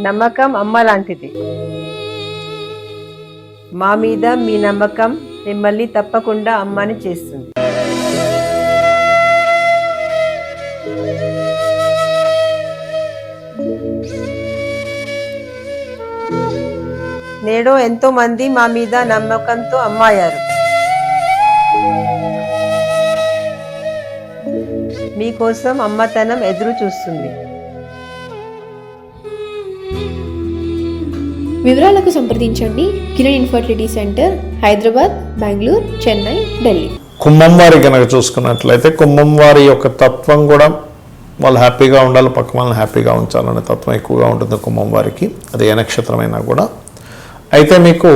నమ్మకం అమ్మ లాంటిది. మా మీద మీ నమ్మకం మిమ్మల్ని తప్పకుండా అమ్మని చేస్తుంది. నేడు ఎంతో మంది మా మీద నమ్మకంతో అమ్మాయారు. మీకోసం అమ్మతనం ఎదురు చూస్తుంది. వివరాలకు సంప్రదించండి. Kiran infertility centre, Hyderabad, Bengaluru, Chennai, Delhi. కుంభం వారి కనుక చూసుకున్నట్లయితే కుంభం వారి యొక్క తత్వం కూడా వాళ్ళు హ్యాపీగా ఉండాలి, పక్క వాళ్ళని హ్యాపీగా ఉంచాలనే తత్వం ఎక్కువగా ఉంటుంది కుంభం వారికి. అది ఏ నక్షత్రమైనా కూడా. అయితే మీకు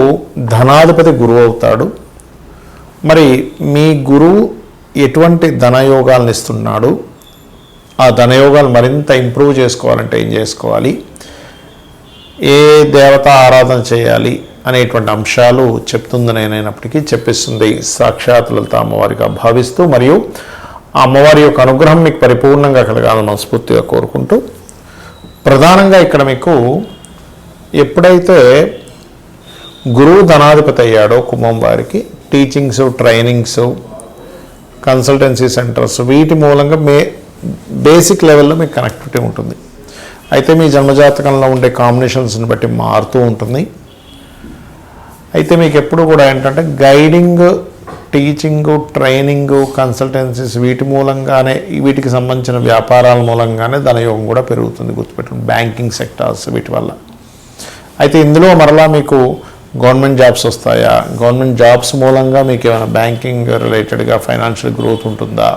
ధనాధిపతి గురువు అవుతాడు. మరి మీ గురువు ఎటువంటి ధనయోగాలను ఇస్తున్నాడు, ఆ ధనయోగాలు మరింత ఇంప్రూవ్ చేసుకోవాలంటే ఏం చేసుకోవాలి, ఏ దేవత ఆరాధన చేయాలి అనేటువంటి అంశాలు చెప్తుంది. నేనైనప్పటికీ చెప్పిస్తుంది సాక్షాత్ లలిత అమ్మవారిగా భావిస్తూ, మరియు ఆ అమ్మవారి యొక్క అనుగ్రహం మీకు పరిపూర్ణంగా కలగాలని మనస్ఫూర్తిగా కోరుకుంటూ, ప్రధానంగా ఇక్కడ మీకు ఎప్పుడైతే గురువు ధనాధిపతి అయ్యాడో కుంభం వారికి టీచింగ్స్, ట్రైనింగ్స్, కన్సల్టెన్సీ సెంటర్స్, వీటి మూలంగా బేసిక్ లెవెల్లో మీకు కనెక్టివిటీ ఉంటుంది. అయితే మీ జన్మజాతకంలో ఉండే కాంబినేషన్స్ని బట్టి మారుతూ ఉంటుంది. అయితే మీకు ఎప్పుడు కూడా ఏంటంటే గైడింగ్, టీచింగు, ట్రైనింగు, కన్సల్టెన్సీస్ వీటి మూలంగానే, వీటికి సంబంధించిన వ్యాపారాల మూలంగానే ధనయోగం కూడా పెరుగుతుంది. గుర్తుపెట్టుకుని బ్యాంకింగ్ సెక్టార్స్ వీటి వల్ల. అయితే ఇందులో మరలా మీకు గవర్నమెంట్ జాబ్స్ వస్తాయా, గవర్నమెంట్ జాబ్స్ మూలంగా మీకు ఏమైనా బ్యాంకింగ్ రిలేటెడ్గా ఫైనాన్షియల్ గ్రోత్ ఉంటుందా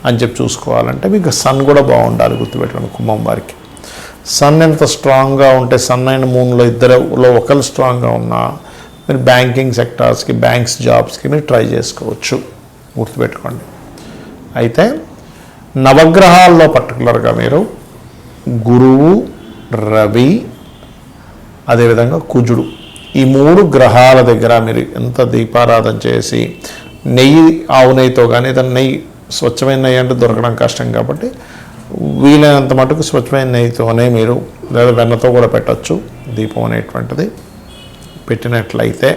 అని చెప్పి చూసుకోవాలంటే మీకు సన్ కూడా బాగుండాలి. గుర్తుపెట్టుకోండి కుంభం వారికి. సన్ ఎంత స్ట్రాంగ్గా ఉంటే, సన్ అండ్ మూన్లో ఇద్దరులో ఒకరు స్ట్రాంగ్గా ఉన్నా మీరు బ్యాంకింగ్ సెక్టార్స్కి, బ్యాంక్స్ జాబ్స్కి మీరు ట్రై చేసుకోవచ్చు. గుర్తుపెట్టుకోండి. అయితే నవగ్రహాల్లో పర్టికులర్గా మీరు గురువు, రవి, అదేవిధంగా కుజుడు, ఈ 3 గ్రహాల దగ్గర మీరు ఎంత దీపారాధన చేసి, నెయ్యి, ఆవు నెయ్యితో కానీ ఏదైనా నెయ్యి, స్వచ్ఛమైన నెయ్యి అంటే దొరకడం కష్టం కాబట్టి వీలైనంత మటుకు స్వచ్ఛమైన నెయ్యితోనే మీరు, లేదా వెన్నతో కూడా పెట్టచ్చు దీపం అనేటువంటిది. పెట్టినట్లయితే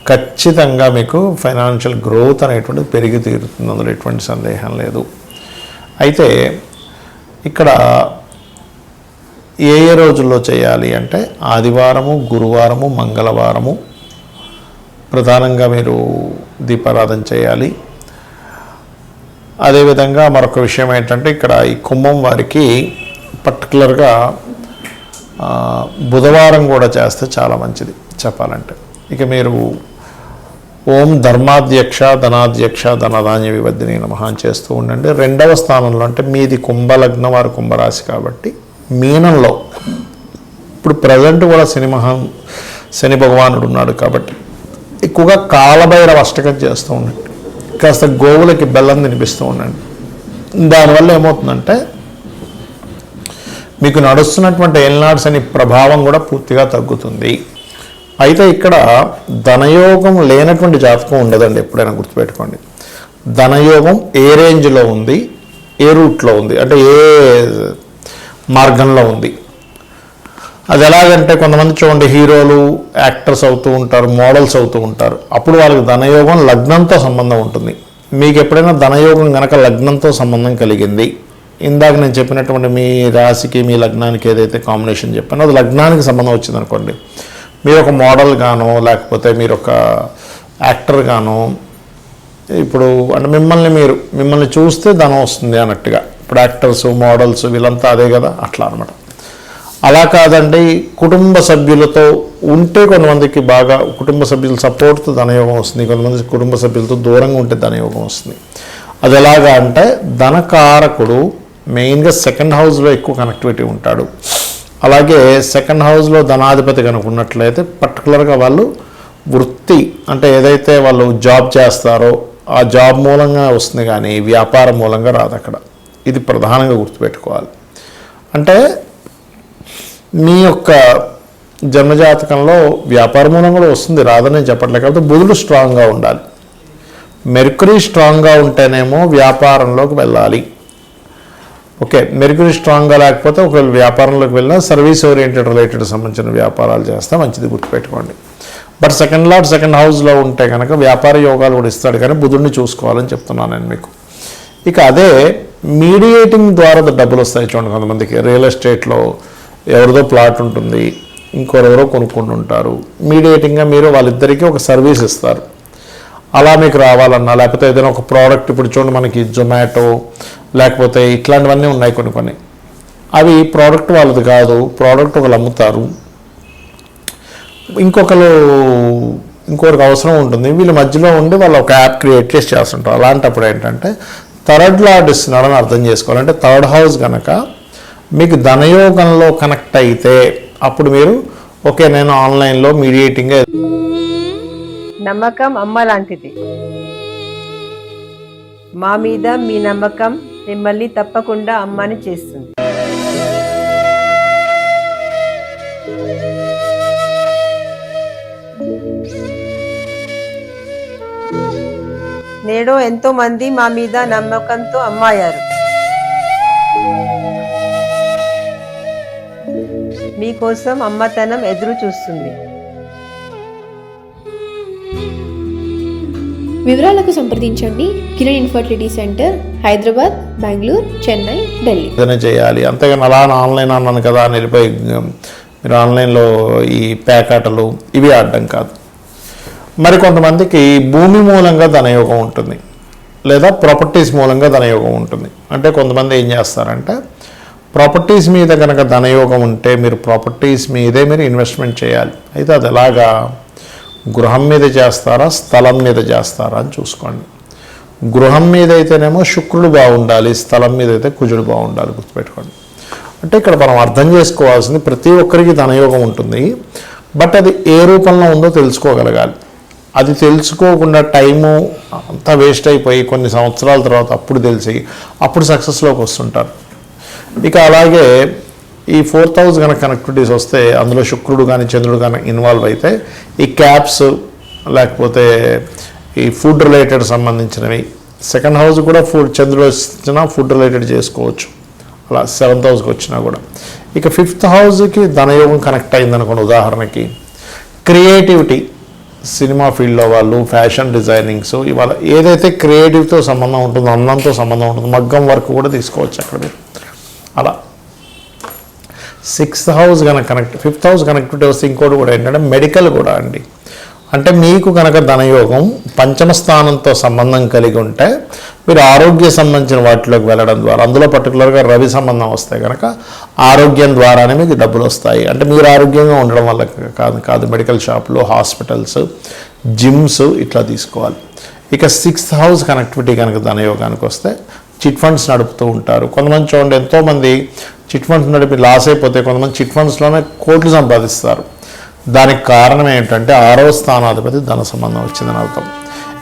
ఖచ్చితంగా మీకు ఫైనాన్షియల్ గ్రోత్ అనేటువంటిది పెరిగి తీరుతుంది. అందులో ఎటువంటి సందేహం లేదు. అయితే ఇక్కడ ఏ ఏ రోజుల్లో చేయాలి అంటే ఆదివారము, గురువారము, మంగళవారము ప్రధానంగా మీరు దీపారాధన చేయాలి. అదేవిధంగా మరొక విషయం ఏంటంటే ఇక్కడ ఈ కుంభం వారికి పర్టికులర్గా బుధవారం కూడా చేస్తే చాలా మంచిది చెప్పాలంటే. ఇక మీరు ఓం ధర్మాధ్యక్ష, ధనాధ్యక్ష, ధనధాన్య వివద్ధిని నమః చేస్తూ ఉండండి. 2వ స్థానంలో అంటే మీది కుంభలగ్నం, వారు కుంభరాశి కాబట్టి మీనంలో ఇప్పుడు ప్రజెంట్ కూడా శని భగవానుడు ఉన్నాడు కాబట్టి ఎక్కువగా కాలభైరవ అష్టకం చేస్తూ ఉండండి. కాస్త గోవులకి బెల్లం తినిపిస్తూ ఉండండి. దానివల్ల ఏమవుతుందంటే మీకు నడుస్తున్నటువంటి ఏలినాడ్స్ అనే ప్రభావం కూడా పూర్తిగా తగ్గుతుంది. అయితే ఇక్కడ ధనయోగం లేనటువంటి జాతకం ఉండదండి, ఎప్పుడైనా గుర్తుపెట్టుకోండి. ధనయోగం ఏ రేంజ్లో ఉంది, ఏ రూట్లో ఉంది, అంటే ఏ మార్గంలో ఉంది. అది ఎలాగంటే కొంతమంది చూడండి, హీరోలు, యాక్టర్స్ అవుతూ ఉంటారు, మోడల్స్ అవుతూ ఉంటారు. అప్పుడు వాళ్ళకి ధనయోగం లగ్నంతో సంబంధం ఉంటుంది. మీకు ఎప్పుడైనా ధనయోగం కనుక లగ్నంతో సంబంధం కలిగింది, ఇందాక నేను చెప్పినటువంటి మీ రాశికి, మీ లగ్నానికి ఏదైతే కాంబినేషన్ చెప్పానో అది లగ్నానికి సంబంధం వచ్చింది అనుకోండి, మీరు ఒక మోడల్ గానో లేకపోతే మీరు ఒక యాక్టర్ గానో, ఇప్పుడు అంటే మిమ్మల్ని చూస్తే ధనం వస్తుంది అన్నట్టుగా. ఇప్పుడు యాక్టర్స్, మోడల్స్ వీళ్ళంతా అదే కదా, అట్లా అనమాట. అలా కాదండి, కుటుంబ సభ్యులతో ఉంటే కొంతమందికి బాగా కుటుంబ సభ్యుల సపోర్ట్తో ధనయోగం వస్తుంది, కొంతమంది కుటుంబ సభ్యులతో దూరంగా ఉంటే ధనయోగం వస్తుంది. అది ఎలాగా అంటే ధనకారకుడు మెయిన్గా 2nd హౌస్లో ఎక్కువ కనెక్టివిటీ ఉంటాడు. అలాగే 2nd హౌస్లో ధనాధిపతి కనుక ఉన్నట్లయితే పర్టికులర్గా వాళ్ళు వృత్తి అంటే ఏదైతే వాళ్ళు జాబ్ చేస్తారో ఆ జాబ్ మూలంగా వస్తుంది, కానీ వ్యాపారం మూలంగా రాదు అక్కడ. ఇది ప్రధానంగా గుర్తుపెట్టుకోవాలి. అంటే మీ యొక్క జన్మజాతకంలో వ్యాపార మూలం కూడా వస్తుంది, రాదని చెప్పట్లేదు. కాబట్టి బుధుడు స్ట్రాంగ్గా ఉండాలి. మెర్కురీ స్ట్రాంగ్గా ఉంటేనేమో వ్యాపారంలోకి వెళ్ళాలి. ఓకే, మెర్క్యూరీ స్ట్రాంగ్గా లేకపోతే ఒకవేళ వ్యాపారంలోకి వెళ్ళినా సర్వీస్ ఓరియంటెడ్ రిలేటెడ్ సంబంధించిన వ్యాపారాలు చేస్తే మంచిది, గుర్తుపెట్టుకోండి. బట్ సెకండ్ లార్డ్ సెకండ్ హౌస్లో ఉంటే కనుక వ్యాపార యోగాలు కూడా ఇస్తాడు, కానీ బుధుడిని చూసుకోవాలని చెప్తున్నాను నేను మీకు. ఇక అదే మీడియేటింగ్ ద్వారా డబ్బులు వస్తాయి చూడండి. కొంతమందికి రియల్ ఎస్టేట్లో ఎవరిదో ప్లాట్ ఉంటుంది, ఇంకొరెవరో కొనుక్కుంటుంటారు. మీడియేటింగ్గా మీరు వాళ్ళిద్దరికీ ఒక సర్వీస్ ఇస్తారు. అలా మీకు రావాలన్నా, లేకపోతే ఏదైనా ఒక ప్రోడక్ట్, ఇప్పుడు చూడండి మనకి జొమాటో లేకపోతే ఇట్లాంటివన్నీ ఉన్నాయి కొన్ని. అవి ప్రోడక్ట్ వాళ్ళది కాదు, ప్రోడక్ట్ ఒకరు అమ్ముతారు, ఇంకొకరికి అవసరం ఉంటుంది, వీళ్ళ మధ్యలో ఉండి వాళ్ళు ఒక యాప్ క్రియేట్ చేసి చేస్తుంటారు. అలాంటప్పుడు ఏంటంటే థర్డ్ లార్డ్ ఇస్తున్నాడని అర్థం చేసుకోవాలి. అంటే థర్డ్ హౌస్ కనుక మీకు ధనయోగంలో కనెక్ట్ అయితే అప్పుడు మీరు ఓకే, నేను ఆన్లైన్లో మీడియేటింగ్గా. నమ్మకం అమ్మ లాంటిది. మా మీద మీ నమ్మకం మిమ్మల్ని తప్పకుండా అమ్మని చేస్తుంది. నేడు ఎంతో మంది మా మీద నమ్మకంతో అమ్మాయారు. మీకోసం అమ్మతనం ఎదురు చూస్తుంది. వివరాలకు సంప్రదించండి. Kiran infertility centre, Hyderabad, Bengaluru, Chennai, Delhi. ఏదైనా చేయాలి, అంతేగాని అలా ఆన్లైన్ అన్నాను కదా అని వెళ్ళిపోయి మీరు ఆన్లైన్లో ఈ ప్యాకాటలు ఇవి ఆడడం కాదు. మరి కొంతమందికి భూమి మూలంగా ధనయోగం ఉంటుంది, లేదా ప్రాపర్టీస్ మూలంగా ధనయోగం ఉంటుంది. అంటే కొంతమంది ఏం చేస్తారంటే ప్రాపర్టీస్ మీద కనుక ధనయోగం ఉంటే మీరు ప్రాపర్టీస్ మీదే మీరు ఇన్వెస్ట్మెంట్ చేయాలి. అయితే అది ఎలాగా, గృహం మీద చేస్తారా స్థలం మీద చేస్తారా అని చూసుకోండి. గృహం మీద అయితేనేమో శుక్రుడు బాగుండాలి, స్థలం మీద అయితే కుజుడు బాగుండాలి, గుర్తుపెట్టుకోండి. అంటే ఇక్కడ మనం అర్థం చేసుకోవాల్సింది ప్రతి ఒక్కరికి ధనయోగం ఉంటుంది, బట్ అది ఏ రూపంలో ఉందో తెలుసుకోగలగాలి. అది తెలుసుకోకుండా టైము అంతా వేస్ట్ అయిపోయి కొన్ని సంవత్సరాల తర్వాత అప్పుడు తెలిసి అప్పుడు సక్సెస్లోకి వస్తుంటారు. ఇక అలాగే ఈ 4th హౌస్ కనుక కనెక్టివిటీస్ వస్తే అందులో శుక్రుడు కానీ చంద్రుడు కానీ ఇన్వాల్వ్ అయితే ఈ క్యాప్స్ లేకపోతే ఈ ఫుడ్ రిలేటెడ్ సంబంధించినవి, సెకండ్ హౌస్ కూడా చంద్రుడు వచ్చినా ఫుడ్ రిలేటెడ్ చేసుకోవచ్చు, అలా 7th హౌస్కి వచ్చినా కూడా. ఇక 5th హౌస్కి ధనయోగం కనెక్ట్ అయిందనుకోండి, ఉదాహరణకి క్రియేటివిటీ, సినిమా ఫీల్డ్లో వాళ్ళు, ఫ్యాషన్ డిజైనింగ్స్, ఇవాళ ఏదైతే క్రియేటివ్తో సంబంధం ఉంటుందో, అందంతో సంబంధం ఉంటుందో, మగ్గం వర్క్ కూడా తీసుకోవచ్చు అక్కడ మీరు. అలా 6th హౌస్ కనుక 5th హౌస్ కనెక్టివిటీ వస్తే ఇంకోటి కూడా ఏంటంటే మెడికల్ కూడా అండి. అంటే మీకు కనుక ధనయోగం పంచమ స్థానంతో సంబంధం కలిగి ఉంటే మీరు ఆరోగ్య సంబంధించిన వాటిలోకి వెళ్ళడం ద్వారా, అందులో పర్టికులర్గా రవి సంబంధం వస్తే కనుక ఆరోగ్యం ద్వారానే మీకు డబ్బులు వస్తాయి. అంటే మీరు ఆరోగ్యంగా ఉండడం వల్ల కాదు, మెడికల్ షాపులు, హాస్పిటల్స్, జిమ్స్ ఇట్లా తీసుకోవాలి. ఇక 6th హౌస్ కనెక్టివిటీ కనుక ధనయోగానికి వస్తే చిట్ ఫండ్స్ నడుపుతూ ఉంటారు. కొంతమంది చూడండి, ఎంతోమంది చిట్ ఫండ్స్ నడిపి లాస్ అయిపోతే కొంతమంది చిట్ ఫండ్స్లోనే కోట్లు సంపాదిస్తారు. దానికి కారణం ఏంటంటే 6వ స్థానాధిపతి ధన సంబంధం వచ్చిందని అర్థం.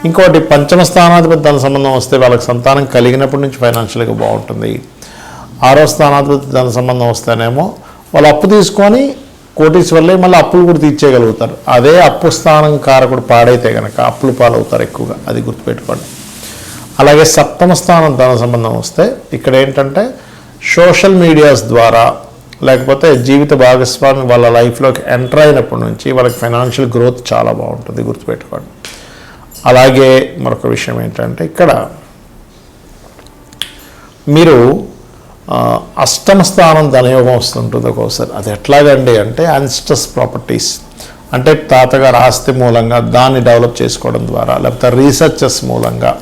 ఇంకోటి పంచమ స్థానాధిపతి ధన సంబంధం వస్తే వాళ్ళకి సంతానం కలిగినప్పటి నుంచి ఫైనాన్షియల్గా బాగుంటుంది. 6వ స్థానాధిపతి ధన సంబంధం వస్తేనేమో వాళ్ళు అప్పు తీసుకొని కోటీశ్వర్లే మళ్ళీ అప్పులు కూడా తీర్చేయగలుగుతారు. అదే అప్పు స్థానం కారకుడు పాడైతే కనుక అప్పులు పాలవుతారు ఎక్కువగా, అది గుర్తుపెట్టుకోండి. అలాగే 7వ స్థానం ధన సంబంధం వస్తే ఇక్కడ ఏంటంటే సోషల్ మీడియాస్ ద్వారా లేకపోతే జీవిత భాగస్వామి వాళ్ళ లైఫ్లోకి ఎంటర్ అయినప్పటి నుంచి వాళ్ళకి ఫైనాన్షియల్ గ్రోత్ చాలా బాగుంటుంది, గుర్తుపెట్టుకోండి. అలాగే మరొక విషయం ఏంటంటే ఇక్కడ మీరు 8వ స్థానం ధనయోగం వస్తుంటుంది ఒక్కోసారి. అది ఎట్లాగండి అంటే యాన్స్టస్ ప్రాపర్టీస్, అంటే తాతగారు ఆస్తి మూలంగా దాన్ని డెవలప్ చేసుకోవడం ద్వారా, లేకపోతే రీసెర్చెస్ మూలంగా,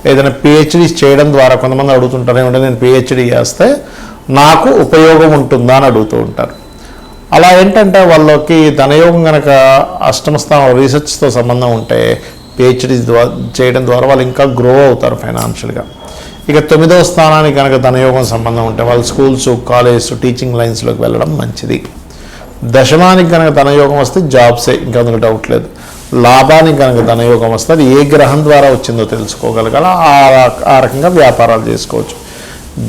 ఏదైనా పిహెచ్డీ చేయడం ద్వారా. కొంతమంది అడుగుతుంటారు, ఏమంటే నేను పిహెచ్డీ చేస్తే నాకు ఉపయోగం ఉంటుందా అని అడుగుతూ ఉంటారు. అలా ఏంటంటే వాళ్ళకి ధనయోగం కనుక 8వ స్థానం రీసెర్చ్తో సంబంధం ఉంటే పిహెచ్డీ చేయడం ద్వారా వాళ్ళు ఇంకా గ్రో అవుతారు ఫైనాన్షియల్గా. ఇక 9వ స్థానానికి కనుక ధనయోగం సంబంధం ఉంటే వాళ్ళు స్కూల్స్, కాలేజ్, టీచింగ్ లైన్స్లోకి వెళ్ళడం మంచిది. దశమానికి కనుక ధనయోగం వస్తే జాబ్సే, ఇంకా అందులో డౌట్ లేదు. లాభానికి కనుక ధనయోగం వస్తే అది ఏ గ్రహం ద్వారా వచ్చిందో తెలుసుకోగలగాల, ఆ రకంగా వ్యాపారాలు చేసుకోవచ్చు.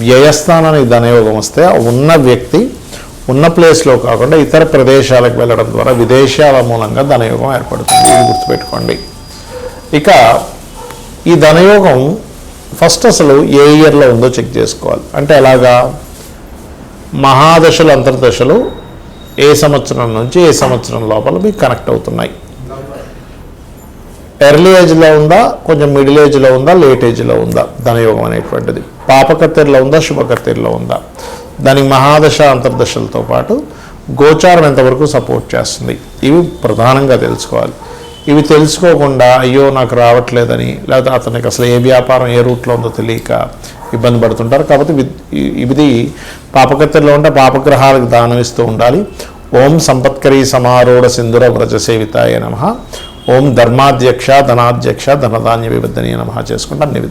వ్యయస్థానానికి ధనయోగం వస్తే ఉన్న వ్యక్తి ఉన్న ప్లేస్లో కాకుండా ఇతర ప్రదేశాలకు వెళ్ళడం ద్వారా విదేశాల మూలంగా ధనయోగం ఏర్పడుతుంది, ఇది గుర్తుపెట్టుకోండి. ఇక ఈ ధనయోగం ఫస్ట్ అసలు ఏ ఇయర్లో ఉందో చెక్ చేసుకోవాలి. అంటే ఎలాగా, మహాదశలు అంతర్దశలు ఏ సంవత్సరం నుంచి ఏ సంవత్సరం లోపల మీకు కనెక్ట్ అవుతున్నాయి. ఎర్లీ ఏజ్లో ఉందా, కొంచెం మిడిల్ ఏజ్లో ఉందా, లేట్ ఏజ్లో ఉందా ధనయోగం అనేటువంటిది, పాపకత్తెరలో ఉందా, శుభకత్తెరలో ఉందా, దానికి మహాదశ అంతర్దశలతో పాటు గోచారం ఎంతవరకు సపోర్ట్ చేస్తుంది, ఇవి ప్రధానంగా తెలుసుకోవాలి. ఇవి తెలుసుకోకుండా అయ్యో నాకు రావట్లేదని, లేకపోతే అతనికి అసలు ఏ వ్యాపారం ఏ రూట్లో ఉందో తెలియక ఇబ్బంది పడుతుంటారు. కాబట్టి ఇది పాపకత్తెరలో ఉంటే పాపగ్రహాలకు దానం ఇస్తూ ఉండాలి. ఓం సంపత్కరీ సమారూఢ సింధుర వ్రజ సేవితాయ నమః, ఓం ధర్మాధ్యక్ష ధనాధ్యక్ష ధనధాన్య వివర్ధనీయ నమః చేసుకుంటే అన్ని విధాలు